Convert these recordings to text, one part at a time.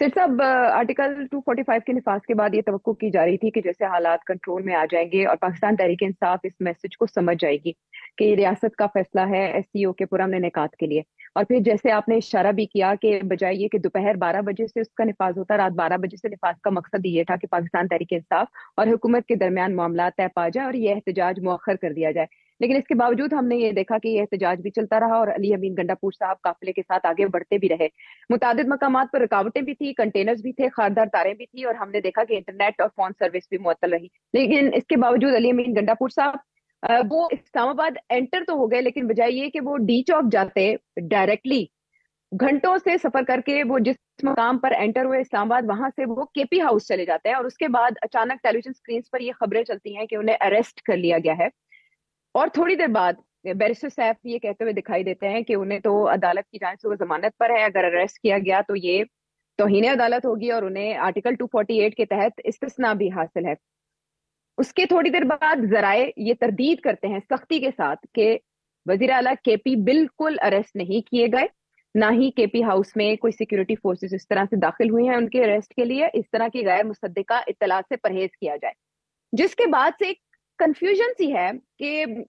सिर साहब, आर्टिकल 245 के निफाज के बाद ये तवक्को की जा रही थी कि जैसे हालात कंट्रोल में आ जाएंगे और पाकिस्तान तहरीक इंसाफ इस मैसेज को समझ जाएगी कि ये रियासत का फैसला है एससीओ के पुरअमन इनेकात के लिए। और फिर जैसे आपने इशारा भी किया कि बजाय ये कि दोपहर 12 बजे से उसका निफाज होता, रात 12 बजे से निफाज का मकसद ये था कि पाकिस्तान तहरीक इंसाफ और हुकूमत के दरमियान मामला तय पा जाए और ये एहतजाज मौखर कर दिया जाए। लेकिन इसके बावजूद हमने ये देखा कि यह एहतजाज भी चलता रहा और अली अमीन गंडापुर साहब काफिले के साथ आगे बढ़ते भी रहे। मुतादिद मकामात पर रुकावटें भी थी, कंटेनर्स भी थे, खारदार तारें भी थी और हमने देखा कि इंटरनेट और फोन सर्विस भी मुअत्तल रही। लेकिन इसके बावजूद अली अमीन गंडापुर साहब वो इस्लामाबाद एंटर तो हो गए, लेकिन बजाय ये कि वो डी चौक जाते डायरेक्टली, घंटों से सफर करके वो जिस मकाम पर एंटर हुए इस्लामाबाद, वहां से वो केपी हाउस चले जाते हैं और उसके बाद अचानक टेलीविजन स्क्रीन पर ये खबरें चलती हैं कि उन्हें अरेस्ट कर लिया गया है। और थोड़ी देर बाद बैरिस्टर सैफ ये कहते हुए दिखाई देते हैं कि उन्हें तो अदालत की जानिब से वो जमानत पर है, अगर अरेस्ट किया गया तो ये तौहीन अदालत होगी और उन्हें आर्टिकल 248 के तहत इस्तिस्ना भी हासिल है। उसके थोड़ी देर बाद जराए ये तरदीद करते हैं सख्ती के साथ कि वजीर आला केपी बिल्कुल अरेस्ट नहीं किए गए, ना ही केपी हाउस में कोई सिक्योरिटी फोर्सेस इस तरह से दाखिल हुई हैं उनके अरेस्ट के लिए। इस तरह की गैर मुसद्दिका इत्तला से परहेज किया जाए। जिसके बाद से एक कंफ्यूजन सी है कि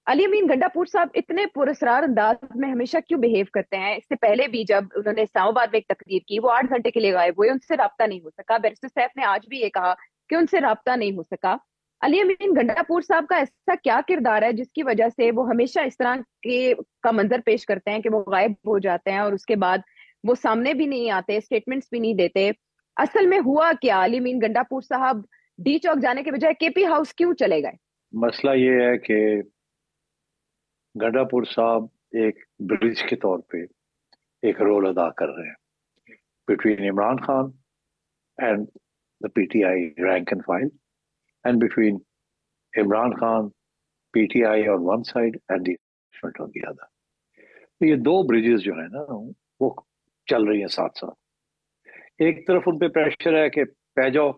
अली अमीन गंडापुर साहब इतने पुरस्कार अंदाज में हमेशा क्यों बिहेव करते हैं। इससे पहले भी जब उन्होंने इस्लामाबाद में एक तकरीर की, वो 8 घंटे के लिए गायब हुए, उनसे राब्ता नहीं हो सका। बैरिस्टर सैफ ने आज भी ये कहा कि उनसे राब्ता नहीं हो सका। अली अमीन गंडापुर साहब का ऐसा क्या किरदार है जिसकी वजह से वो हमेशा इस तरह के का मंजर पेश करते हैं कि वो गायब हो जाते हैं और उसके बाद वो सामने भी नहीं आते, स्टेटमेंट्स भी नहीं देते। असल में हुआ क्या? अली अमीन गंडापुर साहब डी चौक जाने के बजाय केपी हाउस क्यों चले गए? मसला ये है कि गंडापुर साहब एक ब्रिज के तौर पे एक रोल अदा कर रहे हैं between Imran Khan and the PTI rank and file, and between Imran Khan, PTI on one side and the establishment on the other. तो ये दो ब्रिजेस जो है ना, वो चल रही हैं साथ साथ। एक तरफ उन पे प्रेशर है कि पै जाओ,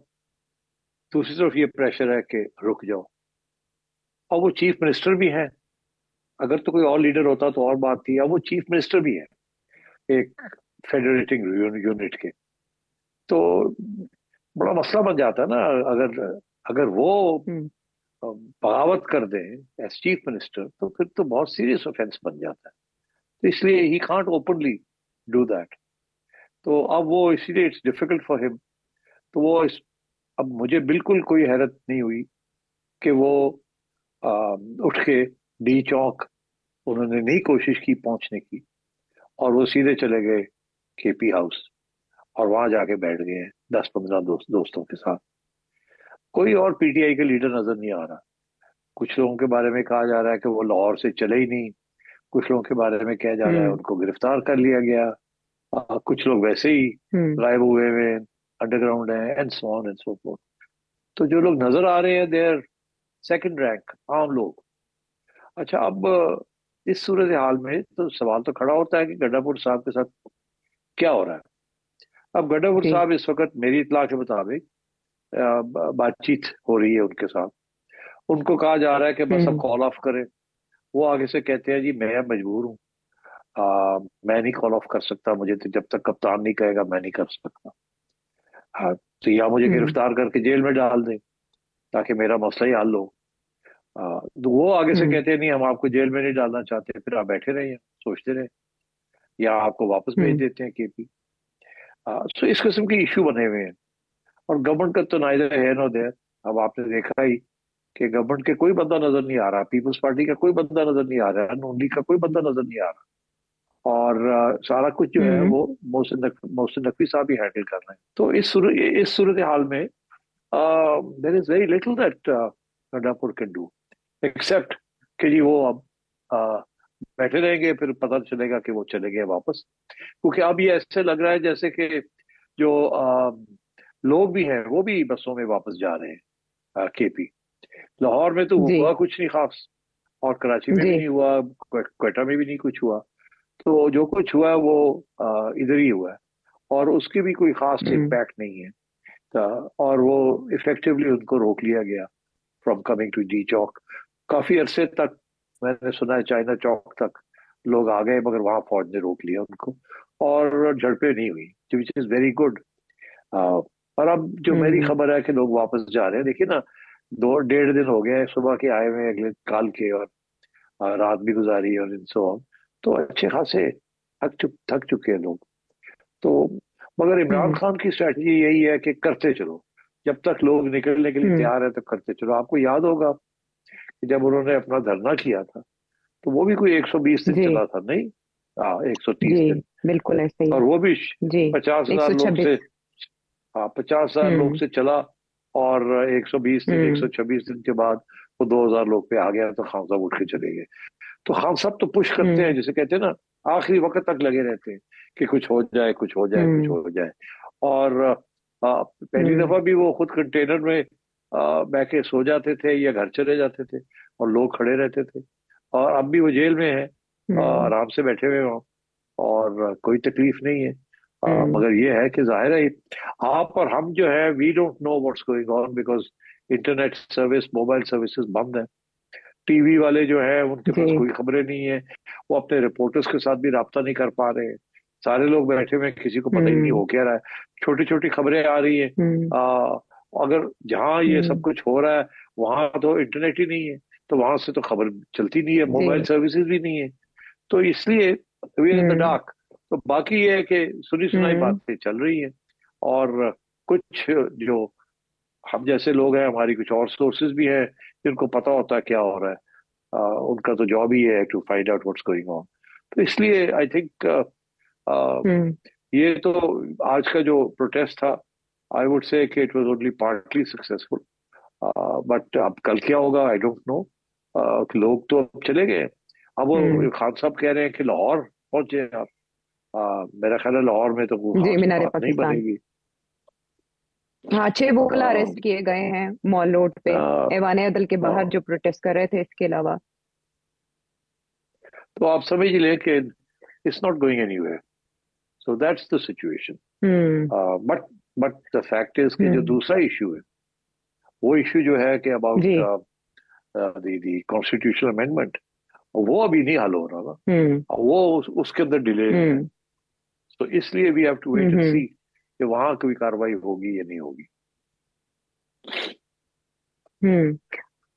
दूसरी तरफ ये प्रेशर है कि रुक जाओ। और वो चीफ मिनिस्टर भी हैं। अगर तो कोई और लीडर होता तो और बात थी, अब वो चीफ मिनिस्टर भी है एक फेडरेटिंग यूनिट के। तो बड़ा मसला बन जाता है ना। अगर अगर वो हम्म। बगावत कर दें एज चीफ मिनिस्टर, तो फिर तो बहुत सीरियस ऑफेंस बन जाता है। तो इसलिए he can't openly do that. तो अब वो इसीलिए इट्स डिफिकल्ट फॉर हिम। तो वो अब मुझे बिल्कुल कोई हैरत नहीं हुई कि वो आ, उठ के डी चौक उन्होंने नहीं कोशिश की पहुंचने की, और वो सीधे चले गए केपी हाउस और वहां जाके बैठ गए हैं 10-15 दोस्तों के साथ। कोई और पीटीआई के लीडर नजर नहीं आ रहा। कुछ लोगों के बारे में कहा जा रहा है कि वो लाहौर से चले ही नहीं। कुछ लोगों के बारे में कहा जा रहा है हम्म। उनको गिरफ्तार कर लिया गया। कुछ लोग वैसे ही हम्म। गायब हुए हुए अंडरग्राउंड है, and so on and so fourth. तो जो लोग नजर आ रहे हैं दे आर सेकंड रैंक आम लोग। अच्छा, अब इस सूरत हाल में तो सवाल तो खड़ा होता है कि गड्ढापुर साहब के साथ क्या हो रहा है। अब गड्ढापुर जी। साहब इस वक्त मेरी इतला के मुताबिक बातचीत हो रही है उनके साथ। उनको कहा जा रहा है कि बस अब हम्म। कॉल ऑफ करें। वो आगे से कहते हैं जी मैं मजबूर हूँ, मैं नहीं कॉल ऑफ कर सकता, मुझे तो जब तक कप्तान नहीं कहेगा मैं नहीं कर सकता। तो या मुझे हम्म। गिरफ्तार करके जेल में डाल दें ताकि मेरा मसला ही हल हो। तो वो आगे से हम्म। कहते हैं नहीं हम आपको जेल में नहीं डालना चाहते, फिर आप बैठे रहिए सोचते रहे, या आपको वापस भेज हम्म। देते हैं केपी। सो इस किस्म के इश्यू बने हुए हैं। और गवर्नमेंट का तो नाइदर है नो देयर। अब आपने देखा ही कि गवर्नमेंट के कोई बंदा नजर नहीं आ रहा, पीपल्स पार्टी का कोई बंदा नजर नहीं आ रहा है, नून लीग का कोई बंदा नजर नहीं आ रहा। और सारा कुछ जो है हम्म। वो मोहसिन नकवी साहब ही हैंडल कर रहे हैं। तो इस सूरत हाल में there is very little that Gandapur can do, except कि जी वो अब uh, बैठे रहेंगे, फिर पता चलेगा कि वो चले गए वापस। क्योंकि अब ये ऐसे लग रहा है जैसे कि जो लोग भी हैं वो भी बसों में वापस जा रहे हैं केपी। लाहौर में तो जी। हुआ कुछ नहीं खास, और कराची में जी। भी नहीं हुआ, क्वेटा में भी नहीं कुछ हुआ। तो जो कुछ हुआ है वो इधर ही हुआ है, और उसकी भी कोई खास हम्म। इम्पैक्ट नहीं है। और वो इफेक्टिवली उनको रोक लिया गया फ्रॉम कमिंग टू डी चौक। काफी अरसे तक मैंने सुना है चाइना चौक तक लोग आ गए, मगर वहां फौज ने रोक लिया उनको और झड़पें नहीं हुई, विच इज वेरी गुड। आ, और अब जो मेरी हम्म। खबर है कि लोग वापस जा रहे हैं, देखिए ना, 2 1.5 दिन हो गए हैं, सुबह के आए हुए हैं, अगले काल के, और रात भी गुजारी और इन सो ऑन। तो अच्छे खासे थक चुके हैं लोग। तो मगर इमरान हम्म। खान की स्ट्रैटेजी यही है कि करते चलो, जब तक लोग निकलने के लिए हम्म। तैयार है तो करते चलो। आपको याद होगा कि जब उन्होंने अपना धरना किया था, तो वो भी कोई 120 दिन जी। चला था, नहीं? हाँ, 130 जी दिन बिल्कुल ऐसे ही। और वो भी जी। 50,000 लोग 126। से, हाँ, 50,000 लोग हम्म। से चला। और 120 दिन, एक हम्म। सौ छब्बीस दिन के बाद वो 2,000 लोग पे आ गया, तो खान साहब उठ के चले गए। तो खान साहब तो पुश करते हैं, हम्म। जिसे कहते हैं ना, आखिरी वक्त तक लगे रहते हैं कि कुछ हो जाए, कुछ हो जाए, कुछ हम्म। हो जाए। और पहली हम्म। दफा भी वो खुद कंटेनर में बह के सो जाते थे या घर चले जाते थे, और लोग खड़े रहते थे। और अब भी वो जेल में है, हम्म। आराम से बैठे हुए हों, और कोई तकलीफ नहीं है। हम्म। मगर ये है कि जाहिर है, आप और हम जो है, we don't know what's going on, because internet service, mobile services बंद है। टीवी वाले जो है, उनके पास जी। कोई खबरें नहीं है। वो अपने रिपोर्टर्स के साथ भी राब्ता नहीं कर पा रहे हैं। सारे लोग बैठे हुए हैं, किसी को पता ही नहीं हम्म। हो क्या रहा है। छोटी छोटी खबरें आ रही हैं। हम्म। आ, अगर जहाँ ये सब हम्म। कुछ हो रहा है, वहां तो इंटरनेट ही नहीं है, तो वहां से तो खबर चलती नहीं है, मोबाइल जी। सर्विसेज भी नहीं है। तो इसलिए we are in the hmm. Dark. तो बाकी ये है कि सुनी सुनाई हम्म। बातें चल रही हैं। और कुछ जो हम जैसे लोग हैं, हमारी कुछ और सोर्सेज भी हैं जिनको पता होता है क्या हो रहा है। उनका तो जॉब ही है to find out what's going on. तो इसलिए आई थिंक हम्म। ये तो आज का जो प्रोटेस्ट था, आई वुड से कि it was only partly successful. But अब कल क्या होगा, आई डोंट नो। लोग तो अब चले गए। अब हम्म। वो खान साहब कह रहे हैं कि लाहौर पहुंचे आप। मेरा ख्याल है लाहौर में तो कोई जी खास मीनार बात नहीं पाकिस्तान। बनेगी। हाँ, 6 वोकल अ, अरेस्ट किए गए हैं मॉल रोड पे, अ, ऐवान अदल के अ, बाहर जो प्रोटेस्ट कर रहे थे, इसके अलावा। तो आप समझ लें कि it's not going anywhere. So that's the situation. Hmm. But but the fact is कि जो हम्म। दूसरा इशू है, वो इशू जो है कि जी। अबाउट द कॉन्स्टिट्यूशनल अमेंडमेंट, वो अभी नहीं हल हो रहा ना। हम्म। वो उसके अंदर डिले है। हम्म। तो इसलिए we have to wait and hmm. See कि वहां कोई कार्रवाई होगी या नहीं होगी। हम्म।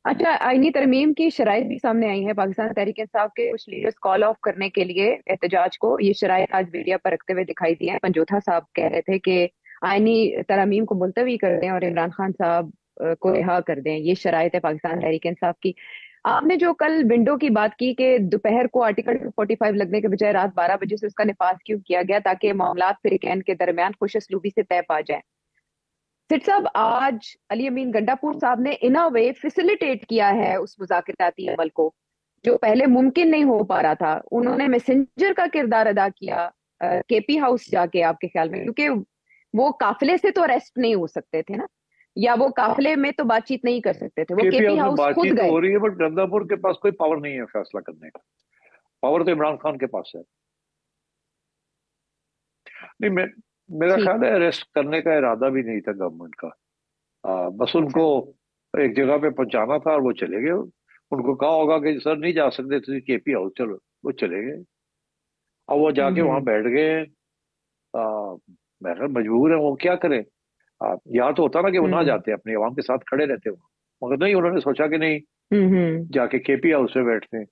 अच्छा, आईनी तरमीम की शराइत भी सामने आई है। पाकिस्तान तहरीक इंसाफ के कुछ लीडर्स कॉल ऑफ करने के लिए एहतजाज को, ये शराइत आज मीडिया पर रखते हुए दिखाई दी है। पंजोथा साहब कह रहे थे कि आईनी तरमीम को मुलतवी कर दें और इमरान खान साहब को रिहा कर दें। ये शराइत है पाकिस्तान तहरीक इंसाफ की। आपने जो कल विंडो की बात की कि दोपहर को आर्टिकल 245 लगने के बजाय रात 12 बजे से उसका निफाज क्यों किया गया, ताकि मामला फिरिकैन के दरमियान खुशसलूबी से तय पा जाए। सिट साहब, आज अली अमीन गंडापुर साहब ने इन अ वे फैसिलिटेट किया है उस मुज़ाकराती अमल को, जो पहले मुमकिन नहीं हो पा रहा था। उन्होंने मैसेंजर का किरदार अदा किया केपी हाउस जाके, आपके ख्याल में? क्योंकि वो काफिले से तो अरेस्ट नहीं हो सकते थे ना, या वो काफिले में तो बातचीत नहीं कर सकते थे, वो केपी केपी हाउस में हाउस खुद बातचीत तो गए। हो रही है, बट गंदापुर के पास कोई पावर नहीं है फैसला करने का। पावर तो इमरान खान के पास है। नहीं, मेरा ठीक। ख्याल है अरेस्ट करने का इरादा भी नहीं था गवर्नमेंट का। बस अच्छा। उनको एक जगह पे पहुंचाना था और वो चले गए। उनको कहा होगा कि सर नहीं जा सकते, तो केपी हाउस चलो, वो चले गए। अब वो जाके वहां हम्म। बैठ गए। मैं कहा मजबूर है, वो क्या करें। यहाँ तो होता ना कि वो ना हम्म। जाते, अपनी आवाम के साथ खड़े रहते हो। मगर नहीं, उन्होंने सोचा कि नहीं, हम्म। जाके केपी हाउस में बैठते हैं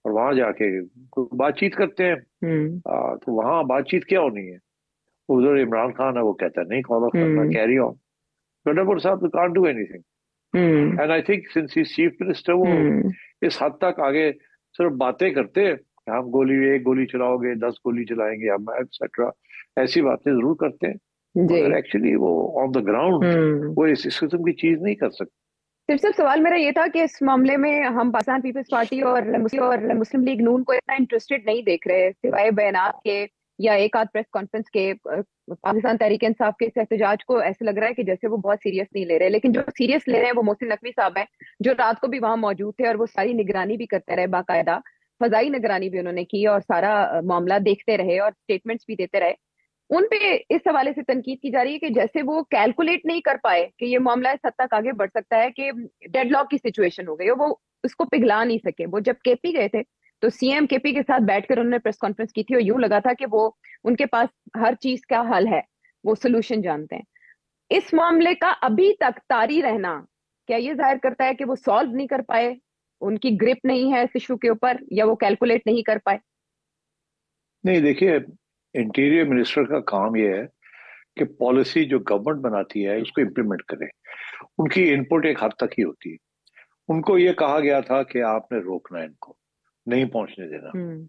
और वहां जाके कोई बातचीत करते हैं। हम्म। तो वहां बातचीत क्या होनी है? उधर इमरान खान है, वो कहता है नहीं फॉलो करना, हम्म। Carry on. गडकरी साहब can't do anything. Hmm. And I think since he chief minister, वो हम्म। इस हद तक आगे सिर्फ बातें करते हैं कि हम गोली, एक गोली चलाओगे, 10 गोली चलाएंगे हम, एक्सेट्रा, ऐसी बातें जरूर करते हैं। जी। मगर एक्चुअली वो ऑन द ग्राउंड हम्म। वो इस किस्म की चीज नहीं कर सकते। सिर्फ सिर्फ सवाल मेरा ये था कि इस मामले में हम पाकिस्तान पीपल्स पार्टी और मुस्लिम लीग नून को इतना इंटरेस्टेड नहीं देख रहे, सिवाय बयानात के या एक आध प्रेस कॉन्फ्रेंस के। पाकिस्तान तहरीक इंसाफ के इस एहतजाज को ऐसे लग रहा है कि जैसे वो बहुत सीरियस नहीं ले रहे, लेकिन जो सीरियस ले रहे हैं वो मोहसिन नकवी साहब हैं, जो रात को भी वहां मौजूद थे और वो सारी निगरानी भी करते रहे, बाकायदा फजाई निगरानी भी उन्होंने की और सारा मामला देखते रहे और स्टेटमेंट्स भी देते रहे। उन पे इस हवाले से तनकीद की जा रही है कि जैसे वो कैलकुलेट नहीं कर पाए कि ये मामला इस हद तक आगे बढ़ सकता है, कि डेडलॉक की सिचुएशन हो गई हो, वो उसको पिघला नहीं सके। वो जब केपी गए थे तो सीएम केपी के साथ बैठकर उन्होंने प्रेस कॉन्फ्रेंस की थी और यूं लगा था कि वो, उनके पास हर चीज का हल है, वो सोल्यूशन जानते हैं। इस मामले का अभी तक तारी रहना, क्या ये जाहिर करता है कि वो सॉल्व नहीं कर पाए, उनकी ग्रिप नहीं है इस इशू के ऊपर, या वो कैलकुलेट नहीं कर पाए? नहीं, देखिए, इंटीरियर मिनिस्टर का काम यह है कि पॉलिसी जो गवर्नमेंट बनाती है उसको इम्प्लीमेंट करे। उनकी इनपुट एक हद तक ही होती है। उनको ये कहा गया था कि आपने रोकना है, इनको नहीं पहुंचने देना। हम्म।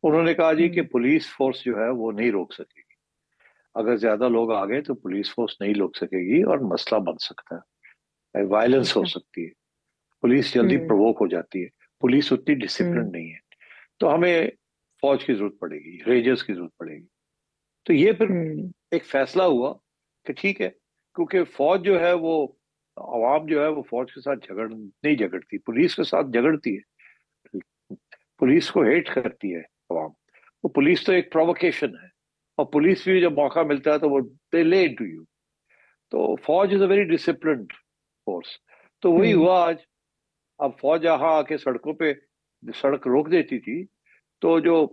उन्होंने कहा जी कि हम्म। पुलिस फोर्स जो है वो नहीं रोक सकेगी। अगर ज्यादा लोग आ गए तो पुलिस फोर्स नहीं रोक सकेगी और मसला बन सकता है, वायलेंस हो अच्छा। सकती है, पुलिस जल्दी हम्म। प्रोवोक हो जाती है, पुलिस उतनी डिसिप्लिन हम्म। नहीं है। तो हमें फौज की जरूरत पड़ेगी, रेंजर्स की जरूरत पड़ेगी। तो ये फिर हम्म। एक फैसला हुआ कि ठीक है, क्योंकि फौज जो है वो, आवाम जो है वो फौज के साथ नहीं झगड़ती, पुलिस के साथ झगड़ती है। पुलिस को हेट करती है आवाम। तो पुलिस तो एक प्रोवोकेशन है, और पुलिस भी जब मौका मिलता है तो वो दे ले इनटू यू। तो फौज is a very disciplined force. तो वही हम्म। हुआ आज। अब फौज यहाँ आके सड़कों पे सड़क रोक देती थी, तो जो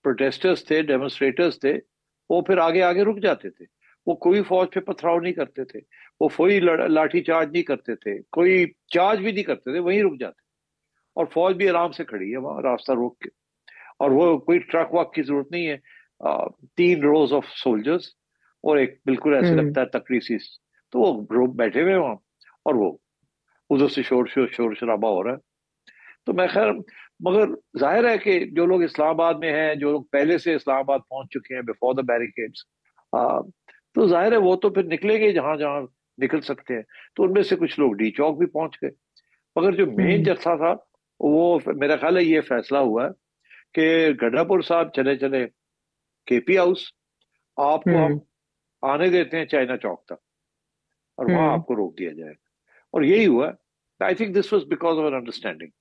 प्रोटेस्टर्स थे, डेमोन्स्ट्रेटर्स थे, वो फिर आगे आगे रुक जाते थे। वो कोई फौज पे पथराव नहीं करते थे, वो कोई लाठी चार्ज नहीं करते थे, कोई चार्ज भी नहीं करते थे, वहीं रुक जाते। और फौज भी आराम से खड़ी है वहां रास्ता रोक के। और वो कोई ट्रक वक की जरूरत नहीं है। 3 रोज ऑफ सोल्जर्स, और एक बिल्कुल ऐसे हम्म। लगता है तकड़ी सी। तो वो बैठे हुए हैं वहां, और वो उधर से शोर शोर शोर शराबा हो रहा है। तो मैं खैर, मगर जाहिर है कि जो लोग इस्लामाबाद में हैं, जो लोग पहले से इस्लामाबाद पहुंच चुके हैं बिफोर द बैरिकेड्स, तो जाहिर है वो तो फिर निकलेंगे जहां जहां निकल सकते हैं। तो उनमें से कुछ लोग डी चौक भी पहुंच गए। मगर जो मेन हम्म। जत्था था, वो मेरा ख्याल है ये फैसला हुआ है कि गड्ढापुर साहब चले चले केपी हाउस, आपको हम्म। हम आने देते हैं चाइना चौक तक, और वहां हम्म। आपको रोक दिया जाएगा। और यही हुआ। I think this was because of an understanding.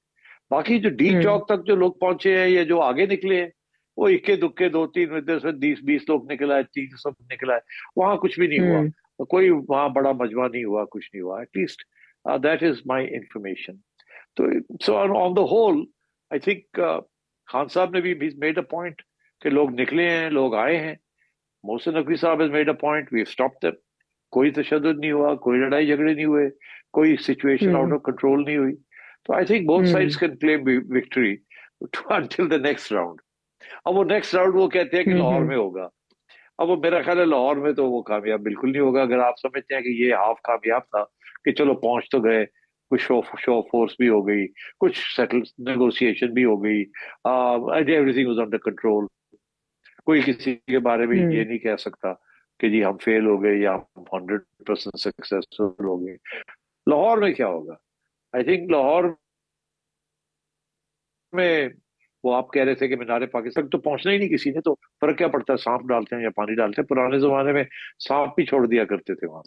बाकी जो डी हम्म। चौक तक जो लोग पहुंचे हैं या जो आगे निकले हैं, वो इक्के दुक्के 2-3 इधर से 20-20 लोग निकला है, 300 निकला है। वहां कुछ भी नहीं हुआ। हम्म। कोई वहां बड़ा मजमा नहीं हुआ, कुछ नहीं हुआ, at least that is my information. तो so on the whole, I think Khan साहब ने भी मेड अ पॉइंट कि लोग निकले हैं, लोग आए हैं। मोहसिन नकवी साहब has made a point, we stop them. कोई तशद्दुद नहीं हुआ, कोई लड़ाई झगड़े नहीं हुए, कोई situation out hmm. Of control नहीं हुई। तो I think both sides hmm. Can claim victory until the next round. अब वो नेक्स्ट राउंड वो कहते हैं कि लाहौर हम्म। में होगा। अब वो मेरा ख्याल है लाहौर में तो वो कामयाब बिल्कुल नहीं होगा। अगर आप समझते हैं कि ये हाफ कामयाब था, कि चलो पहुंच तो गए, कुछ शो फोर्स भी हो गई, कुछ सेटल नेगोशिएशन भी हो गई, एवरीथिंग वाज अंडर कंट्रोल, कोई किसी के बारे में ये हम्म। नहीं कह सकता कि जी हम फेल हो गए या हम 100% सक्सेसफुल हो गए। लाहौर में क्या होगा? आई थिंक लाहौर में, वो आप कह रहे थे कि मीनारे पाकिस्तान तो पहुंचना ही नहीं किसी ने, तो फर्क क्या पड़ता है, सांप डालते हैं या पानी डालते हैं? पुराने जमाने में सांप भी छोड़ दिया करते थे वहां।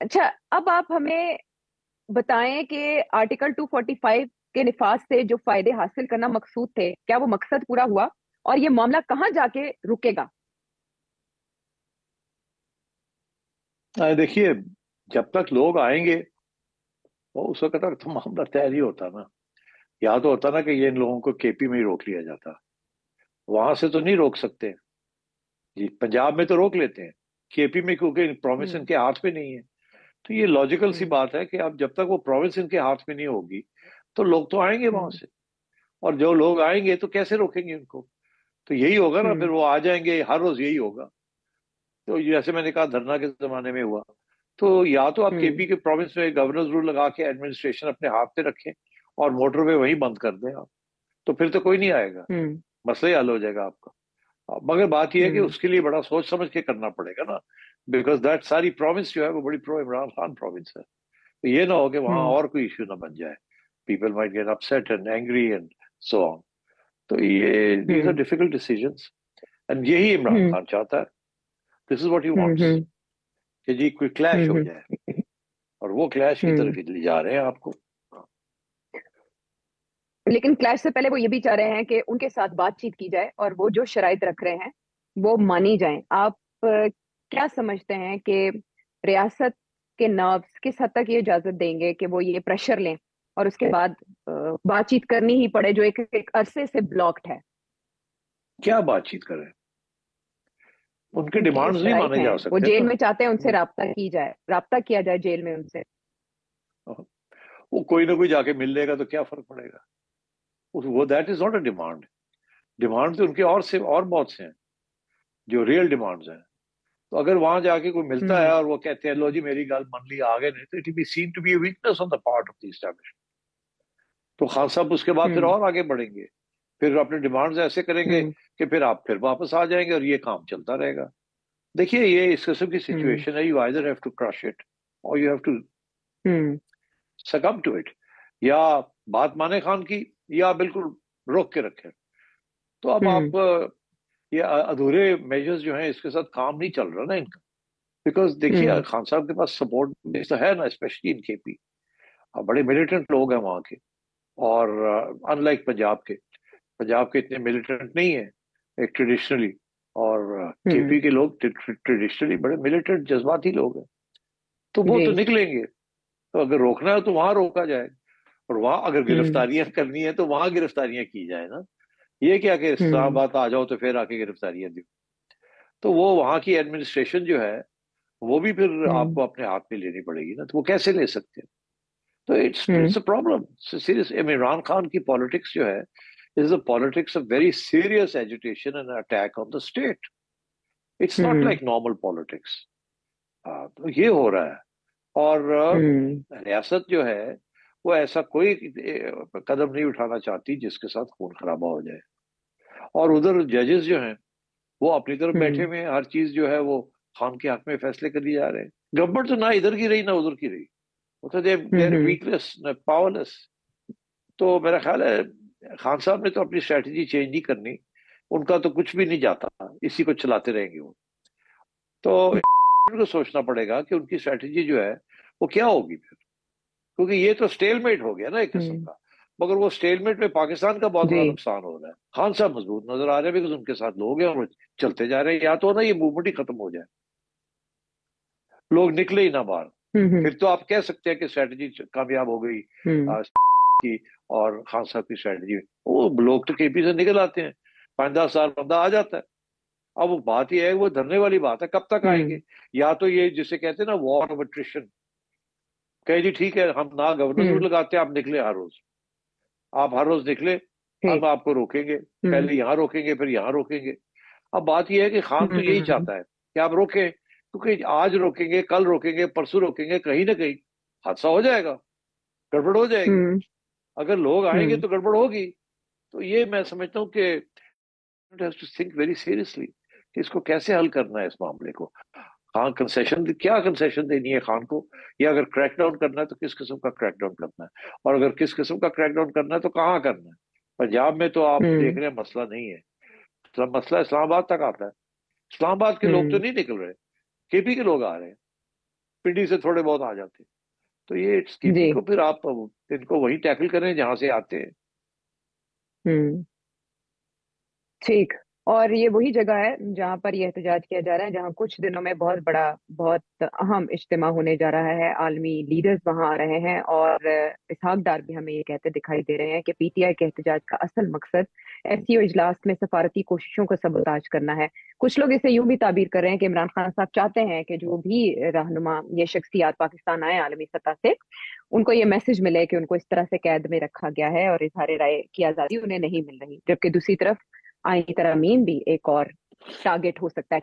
अच्छा, अब आप हमें बताएं कि आर्टिकल 245 के निफाज से जो फायदे हासिल करना मकसूद थे, क्या वो मकसद पूरा हुआ, और ये मामला कहाँ जाके रुकेगा? देखिए, जब तक लोग आएंगे वो उस वक्त तक तो मामला तैयार ही होता ना। या तो होता ना कि ये इन लोगों को केपी में ही रोक लिया जाता, वहां से तो नहीं रोक सकते जी, पंजाब में तो रोक लेते हैं, केपी में क्योंकि प्रोविंस हम्म। इनके हाथ में नहीं है। तो ये लॉजिकल सी हम्म। बात है कि अब जब तक वो प्रोविंस इनके हाथ में नहीं होगी, तो लोग तो आएंगे वहां हम्म। से। और जो लोग आएंगे तो कैसे रोकेंगे उनको? तो यही होगा ना, फिर हम्म। वो आ जाएंगे, हर रोज यही होगा। तो जैसे मैंने कहा धरना के जमाने में हुआ। तो या तो आप हम्म। केपी के प्रोविंस में गवर्नर्स रूल लगा के एडमिनिस्ट्रेशन अपने हाथ में रखें, और मोटरवे वहीं बंद कर दें आप, तो फिर तो कोई नहीं आएगा, हम्म। मसला ही हल हो जाएगा आपका। मगर बात यह है कि हम्म। उसके लिए बड़ा सोच समझ के करना पड़ेगा ना, बिकॉज दैट सारी प्रोविंस जो है वो बड़ी प्रो इमरान खान प्रोविंस है। तो ये ना हो कि वहां हम्म। और कोई इश्यू ना बन जाए, people might get upset and angry and so on. तो ये these are hmm. Difficult decisions, and यही इमरान हम्म। खान चाहता है। This is what he hmm. Wants, hmm. कि जी कोई क्लैश हो हम्म। जाए, और वो क्लैश की हम्म। तरफ ले जा रहे हैं आपको। लेकिन क्लैश से पहले वो ये भी चाह रहे हैं कि उनके साथ बातचीत की जाए और वो जो शराइत रख रहे हैं वो मानी जाएं। आप क्या समझते हैं कि रियासत के नर्व्स किस हद तक ये इजाजत देंगे कि वो ये प्रेशर लें और उसके बाद बातचीत करनी ही पड़े, जो एक अरसे से ब्लॉक्ड है? क्या बातचीत करें? उनके उनकी डिमांड्स इस नहीं राइट माने है, जा वो सकते जेल ना। में चाहते हैं उनसे हम्म, राब्ता किया जाए जेल में उनसे। वो कोई ना कोई जाके मिल लेगा तो क्या फर्क पड़ेगा। वो that is not a demand. Demand तो उनके और से और बहुत से हैं जो रियल डिमांड्स हैं। तो अगर वहां जाके कोई मिलता है हम्म। और वो कहते हैं लो जी मेरी गाल मान ली आगे, नहीं तो it be seen to be weakness on the part of the establishment. तो खान साहब उसके बाद फिर हम्म। और आगे बढ़ेंगे, फिर अपने डिमांड्स ऐसे करेंगे हम्म। कि फिर आप फिर वापस आ जाएंगे और ये काम चलता रहेगा। देखिए ये इस किस्म की हम्म। सिचुएशन है, you either have to crush it or you have to hmm. Succumb to it. या बात माने खान की, या बिल्कुल रोक के रखें। तो अब हम्म। आप ये अधूरे मेजर्स जो हैं इसके साथ काम नहीं चल रहा ना इनका। बिकॉज देखिए हम्म। खान साहब के पास सपोर्ट बेस तो है ना, स्पेशली इन केपी। बड़े मिलिटेंट लोग हैं वहाँ के। और अनलाइक पंजाब के इतने मिलिटेंट नहीं है एक ट्रेडिशनली। और हम्म। केपी के लोग ट्रेडिशनली बड़े मिलिटेंट जज्बाती लोग हैं। तो वो जी। तो निकलेंगे। तो अगर रोकना है तो वहां रोका जाए, और वहां अगर हम्म। गिरफ्तारियां करनी है तो वहां गिरफ्तारियां की जाए ना। ये क्या कि हम्म। इस्लामाबाद आ जाओ तो फिर आके गिरफ्तारियां दो। तो वो वहां की एडमिनिस्ट्रेशन जो है वो भी फिर हम्म। आपको अपने हाथ में लेनी पड़ेगी ना, तो वो कैसे ले सकते हैं। तो it's hmm. It's a problem serious. Imran Khan की पॉलिटिक्स जो है is the politics of very serious agitation and attack on the state. It's not hmm. Like normal politics. तो ये हो रहा है। और हम्म। रियासत जो है वो ऐसा कोई कदम नहीं उठाना चाहती जिसके साथ खून खराबा हो जाए। और उधर जजेस जो हैं वो अपनी तरफ बैठे हम्म। हुए हैं, हर चीज जो है वो खान के हक में फैसले कर दिए जा रहे हैं। गवर्नमेंट तो ना इधर की रही ना उधर की रही, वो तो देर हम्म। Weakness, powerless. तो मेरा ख्याल है खान साहब ने तो अपनी स्ट्रेटजी चेंज नहीं करनी। उनका तो कुछ भी नहीं जाता, इसी को चलाते रहेंगे वो। तो को सोचना पड़ेगा कि उनकी स्ट्रेटजी जो है वो क्या होगी फिर। क्योंकि ये तो स्टेलमेट हो गया ना एक किस्म हम्म। का। मगर वो स्टेलमेट में पाकिस्तान का बहुत जी। बड़ा नुकसान हो रहा है। खान साहब मजबूत नजर आ रहे हैं बिकॉज उनके साथ लोग हैं और वो चलते जा रहे हैं। या तो ना ये मूवमेंट ही खत्म हो जाए, लोग निकले ही ना बाहर, हम्म। फिर तो आप कह सकते हैं कि स्ट्रेटजी कामयाब हो गई हम्म। की। और खान साहब की स्ट्रेटजी, वो लोग तो केपी से निकल आते हैं, 5-10 साल बंदा आ जाता है। अब वो बात यह है, वो धरने वाली बात है, कब तक हम्म। आएंगे। या तो ये जिसे कहते हैं ना वॉर ऑफ अट्रिशन, कहे जी ठीक है हम ना गवर्नर भी हम्म। लगाते आप निकले हर रोज, आप हर रोज निकले, हम ठीक। आपको रोकेंगे। हम्म। पहले यहाँ रोकेंगे फिर यहाँ रोकेंगे। अब बात यह है कि खान तो यही हम्म। चाहता है कि आप रोकें, क्योंकि आज रोकेंगे कल रोकेंगे परसों रोकेंगे कहीं ना कहीं हादसा हो जाएगा, गड़बड़ हो जाएगी। हम्म। अगर लोग आएंगे हम्म। तो गड़बड़ होगी। तो ये मैं समझता हूँ कि have to think very seriously कि इसको कैसे हल करना है इस मामले को। हाँ कंसेशन, क्या कंसेशन देनी है खान को, या अगर क्रैकडाउन करना है तो किस किस्म का क्रैकडाउन करना है, और अगर किस किस्म का क्रैकडाउन करना है तो कहाँ करना है। पंजाब में तो आप देख हम्म। रहे हैं मसला नहीं है, तो मसला इस्लामाबाद तक आता है। इस्लामाबाद के लोग तो हम्म। नहीं निकल रहे, केपी के लोग आ रहे हैं, पिंडी से थोड़े बहुत आ जाते हैं। तो ये इट्स केपी जी। को फिर आप इनको वही टैकल करें जहां से आते हैं। हम्म। ठीक। और ये वही जगह है जहां पर ये एहतजाज किया जा रहा है, जहां कुछ दिनों में बहुत बड़ा, बहुत अहम इज्तिमा होने जा रहा है। आलमी लीडर्स वहां आ रहे हैं और इसहाक डार भी हमें ये कहते दिखाई दे रहे हैं कि पीटीआई के एहतजाज का असल मकसद एससीओ इजलास में सफारती कोशिशों को सबोताज करना है। कुछ लोग इसे यूं भी ताबीर कर रहे हैं कि इमरान खान साहब चाहते हैं कि जो भी रहनुमा, ये शख्सियात पाकिस्तान आए आलमी सतह से, उनको ये मैसेज मिले कि उनको इस तरह से कैद में रखा गया है और इजहार राय की आजादी उन्हें नहीं मिल रही। जबकि दूसरी तरफ आईनी तरमीम भी एक और टारगेट हो सकता है